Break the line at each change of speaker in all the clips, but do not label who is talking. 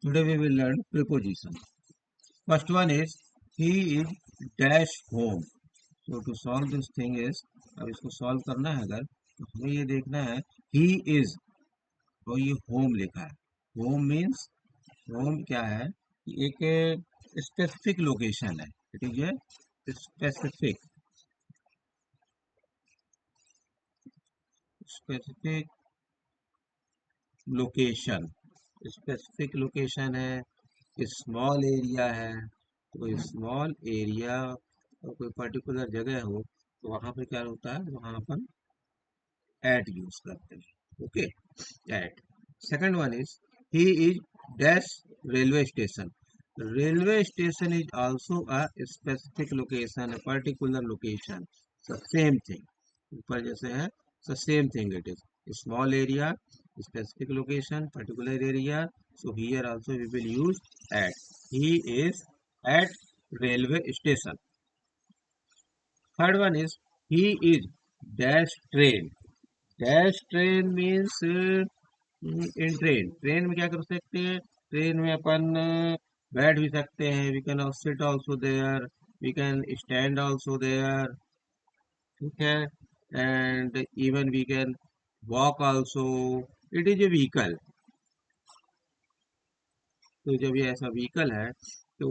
Today we will learn preposition. First one is he is dash home. So to solve this thing is, अब इसको solve करना है अगर तो हमें ये देखना है he is और ये home लिखा है. Home means home क्या है कि एक specific location है. It is a specific location. Specific location है, स्मॉल एरिया है. तो स्मॉल एरिया और कोई पर्टिकुलर जगह हो तो वहां पे क्या होता है, वहां अपन एट यूज करते हैं. Okay, at. Second one is he is dash railway station. Railway station is also a specific location, a particular location. Same thing ऊपर जैसे है, same thing. It is small area, specific location, particular area. So here also we will use at. He is at railway station. Third one is he is dash train. Dash train means in train. Train में क्या कर सकते हैं, train में अपन बैठ भी सकते हैं. We can sit also there, we can stand also there. ठीक है, and even we can walk also. It is a vehicle. तो जब ये ऐसा व्हीकल है तो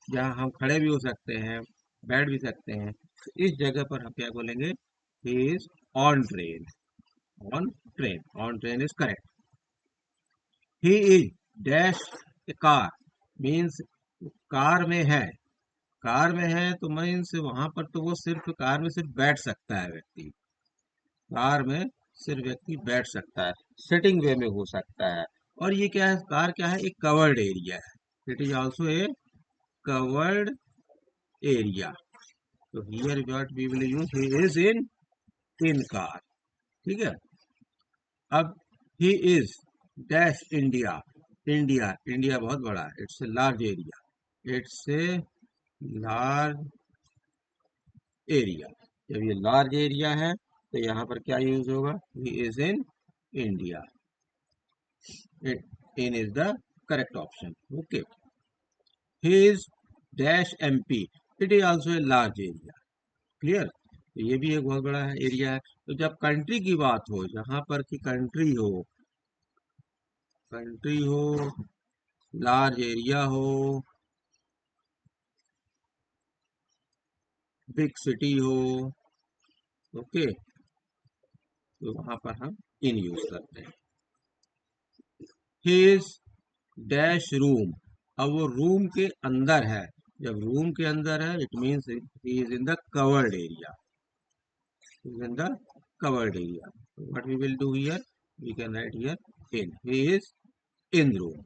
जहाँ हम खड़े भी हो सकते हैं, बैठ भी सकते हैं. तो इस जगह पर हम क्या बोलेंगे, he is on train. On train, on train is correct. He is dash A car means car में है. कार में है तो मीन्स वहां पर तो वो सिर्फ कार में सिर्फ बैठ सकता है व्यक्ति. कार में सिर्फ व्यक्ति बैठ सकता है, सिटिंग वे में हो सकता है. और ये क्या है, कार क्या है, एक कवर्ड एरिया है. It is also a covered area. तो here what we will use, he is in car. ठीक है. अब he is dash India. India, India बहुत बड़ा है. It's a large area. It's a large area. जब ये लार्ज एरिया है तो यहाँ पर क्या यूज होगा, ही is in India. In is the correct option. Okay. He is dash MP. It is also A large area. Clear. तो ये भी एक बहुत बड़ा एरिया है. तो जब कंट्री की बात हो, जहां पर की कंट्री हो, लार्ज एरिया हो, बिग सिटी हो, ओके, तो वहां पर हम इन यूज करते हैं. His dash room. अब वो रूम के अंदर है. जब रूम के अंदर है it means he is in the covered area. In the covered area. What we will do here, we can write here in. He is in room.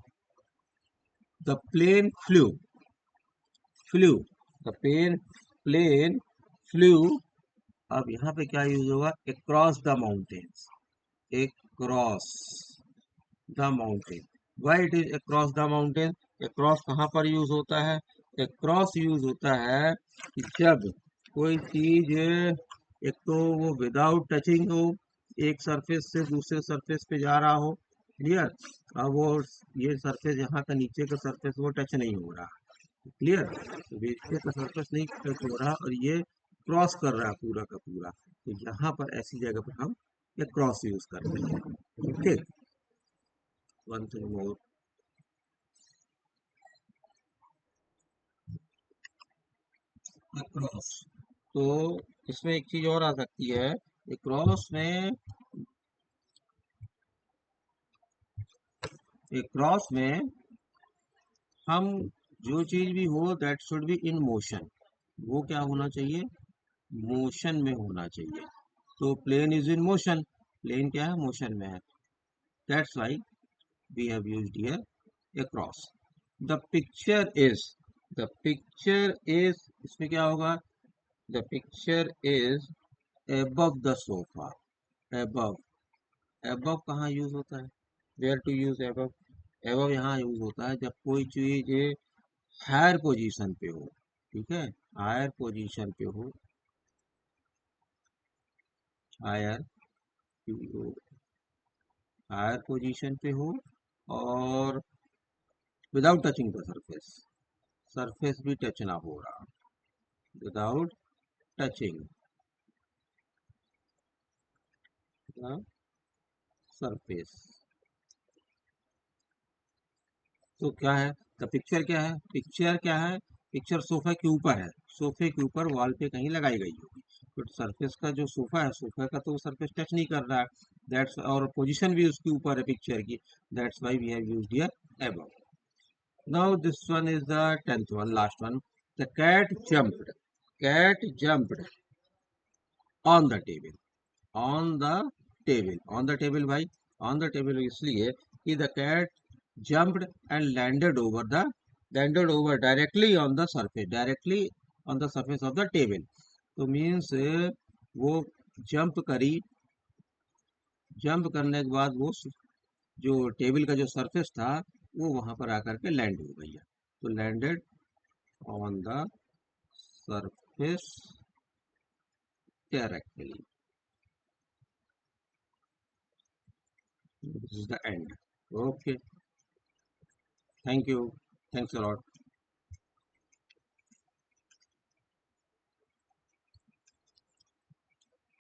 The plane flu. Flu, the plane flu. अब यहाँ पे क्या use होगा, across the mountains. Across the mountain. Why it is across the mountain. Across कहाँ पर use होता है, across use होता है कि जब कोई चीज एक तो वो विदाउट टचिंग हो, एक सरफेस से दूसरे सरफेस पे जा रहा हो. क्लियर. अब वो ये सरफेस, यहाँ का नीचे का सरफेस वो टच नहीं हो रहा. क्लियर. तो नीचे का सरफेस नहीं टच हो रहा और ये क्रॉस कर रहा है पूरा का पूरा. तो यहाँ पर ऐसी जगह पर हम ये क्रॉस यूज करते हैं. Okay. One thing more. Cross, तो इसमें एक चीज और आ सकती है. क्रॉस में हम जो चीज भी हो that should be in motion. वो क्या होना चाहिए, मोशन में होना चाहिए. तो plane is in motion. Plane क्या है, मोशन में है. That's why we have used here across. The picture is. The picture is, इसमें क्या होगा, the picture is above the sofa. above, above कहाँ यूज होता है, where to use above. above यहाँ यूज होता है जब कोई चीज हायर पोजीशन पे हो. ठीक है, हायर पोजीशन पे हो. हायर, हायर पोजीशन पे हो और without touching the surface, surface भी टच ना हो रहा, विदाउट टचिंग द सरफेस। तो क्या है, द पिक्चर क्या है, पिक्चर क्या है, पिक्चर सोफे के ऊपर है, सोफे के ऊपर वॉल पे कहीं लगाई गई होगी, बट सरफेस का जो सोफा है, सोफे का तो सरफेस टच नहीं कर रहा है, दैट्स, और पोजीशन भी उसके ऊपर है पिक्चर की, that's why we have used here above. Now this one is the 10th one, last one. The cat jumped on the table, on the table, on the table भाई, on the table इसलिए कि the cat jumped and landed over directly on the surface, directly on the surface of the table। तो means वो jump करी, jump करने के बाद वो जो टेबल का जो सरफेस था वो वहां पर आकर के लैंड हो गई है, तो landed on the surface directly. This is the end. Okay, thank you, thanks a lot.